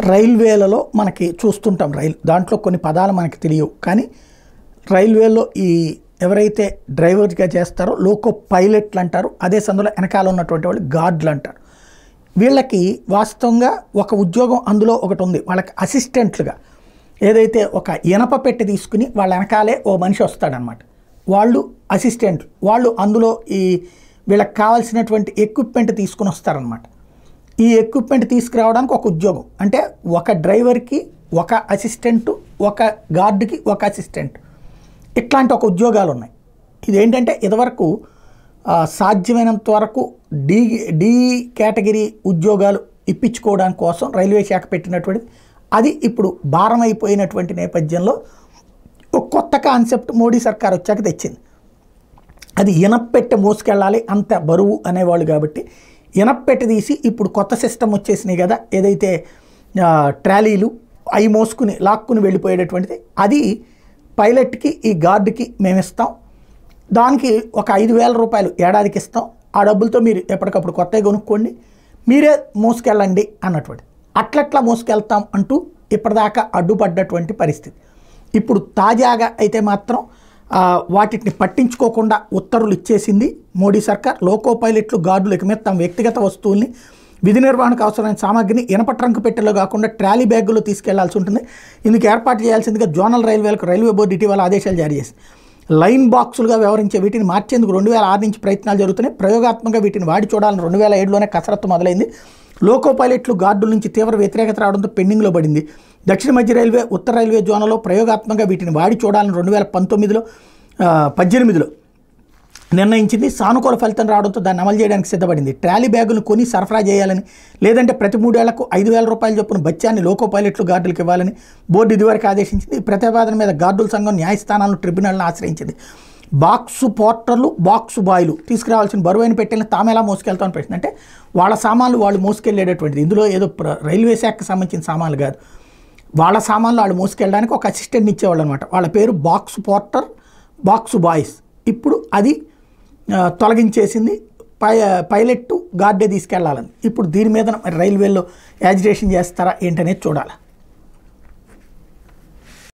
రైల్వేలలో మనకి చూస్తుంటాం దాంట్లో కొన్ని పదాలు మనకి తెలియవు, కానీ రైల్వేలో ఈ ఎవరైతే డ్రైవర్గా చేస్తారో లోకో పైలట్లు అంటారు, అదే సందులో వెనకాల ఉన్నటువంటి వాళ్ళు గార్డులు అంటారు. వీళ్ళకి వాస్తవంగా ఒక ఉద్యోగం అందులో ఒకటి ఉంది, వాళ్ళకి అసిస్టెంట్లుగా ఏదైతే ఒక ఇనప పెట్టి తీసుకుని వాళ్ళ వెనకాలే ఓ మనిషి వస్తాడనమాట, వాళ్ళు అసిస్టెంట్లు. వాళ్ళు అందులో వీళ్ళకి కావాల్సినటువంటి ఎక్విప్మెంట్ తీసుకుని వస్తారనమాట. ఈ ఎక్విప్మెంట్ తీసుకురావడానికి ఒక ఉద్యోగం, అంటే ఒక డ్రైవర్కి ఒక అసిస్టెంటు, ఒక గార్డుకి ఒక అసిస్టెంట్, ఇట్లాంటి ఒక ఉద్యోగాలు ఉన్నాయి. ఇదేంటంటే ఇదివరకు సాధ్యమైనంత వరకు డి కేటగిరీ ఉద్యోగాలు ఇప్పించుకోవడానికి కోసం రైల్వే శాఖ పెట్టినటువంటిది. అది ఇప్పుడు భారం అయిపోయినటువంటి నేపథ్యంలో ఒక కొత్త కాన్సెప్ట్ మోడీ సర్కార్ వచ్చాక తెచ్చింది. అది ఇనప్పెట్టె మోసుకెళ్ళాలి, అంత బరువు అనేవాళ్ళు కాబట్టి ఇనప్పెట్టె తీసి ఇప్పుడు కొత్త సిస్టమ్ వచ్చేసినాయి కదా, ఏదైతే ట్రాలీలు అవి మోసుకుని లాక్కుని వెళ్ళిపోయేటటువంటిది, అది పైలట్కి ఈ గార్డుకి మేము ఇస్తాం, దానికి ఒక 5,000 రూపాయలు ఏడాదికి ఇస్తాం, ఆ డబ్బులతో మీరు ఎప్పటికప్పుడు కొత్తవి కొనుక్కోండి, మీరే మోసుకెళ్ళండి అన్నటువంటి. అట్లట్లా మోసుకెళ్తాం అంటూ ఇప్పటిదాకా అడ్డుపడ్డటువంటి పరిస్థితి. ఇప్పుడు తాజాగా అయితే మాత్రం వాటిని పట్టించుకోకుండా ఉత్తర్వులు ఇచ్చేసింది మోడీ సర్కార్. లోకో పైలట్లు గార్డులకి మీద తమ వ్యక్తిగత వస్తువుల్ని విధి నిర్వహణకు అవసరమైన సామాగ్రిని ఇనప ట్రంక్ పెట్టెలో కాకుండా ట్రాలీ బ్యాగుల్లో తీసుకెళ్లాల్సి ఉంటుంది. ఇందుకు ఏర్పాటు చేయాల్సిందిగా జోనల్ రైల్వేలకు రైల్వే బోర్డు ఇటీవల ఆదేశాలు జారీ చేసింది. లైన్ బాక్సులుగా వ్యవహరించే వీటిని మార్చేందుకు 2006 నుంచి ప్రయత్నాలు జరుగుతున్నాయి. ప్రయోగాత్మకంగా వీటిని వాడి చూడాలని 2007లోనే కసరత్తు మొదలైంది. లోకో పైలట్లు గార్డుల నుంచి తీవ్ర వ్యతిరేకత రావడంతో పెండింగ్లో పడింది. దక్షిణ మధ్య రైల్వే, ఉత్తర రైల్వే జోన్లలో ప్రయోగాత్మకంగా వీటిని వాడి చూడాలని 2018లో నిర్ణయించింది. సానుకూల ఫలితం రావడంతో దాన్ని అమలు చేయడానికి సిద్ధపడింది. ట్రాలీ బ్యాగులు కొని సరఫరా చేయాలని, లేదంటే ప్రతి 3 ఏళ్లకు 5,000 రూపాయల చొప్పున బత్యాన్ని లోకో పైలట్లు గార్డులకు ఇవ్వాలని బోర్డు ఇదివరకు ఆదేశించింది. ప్రతిపాదన మీద గార్డుల సంఘం న్యాయస్థానాలను ట్రిబ్యునల్ను ఆశ్రయించింది. బాక్సు పోర్టర్లు, బాక్సు బాయ్లు తీసుకురావాల్సిన బరువైన పెట్టెలను తాము ఎలా మోసుకెళ్తామని ప్రశ్న. అంటే వాళ్ళ సామాన్లు వాళ్ళు మోసుకెళ్ళేటటువంటిది, ఇందులో ఏదో రైల్వే శాఖకు సంబంధించిన సామాన్లు కాదు, వాళ్ళ సామాన్లు వాళ్ళు మోసుకెళ్ళడానికి ఒక అసిస్టెంట్ని ఇచ్చేవాళ్ళు అనమాట. వాళ్ళ పేరు బాక్స్ పోర్టర్, బాక్సు బాయ్స్. ఇప్పుడు అది తొలగించేసింది. పైలట్ గార్డే తీసుకెళ్లాలని. ఇప్పుడు దీని మీద రైల్వేలో యాజిటేషన్ చేస్తారా ఏంటనేది చూడాలి.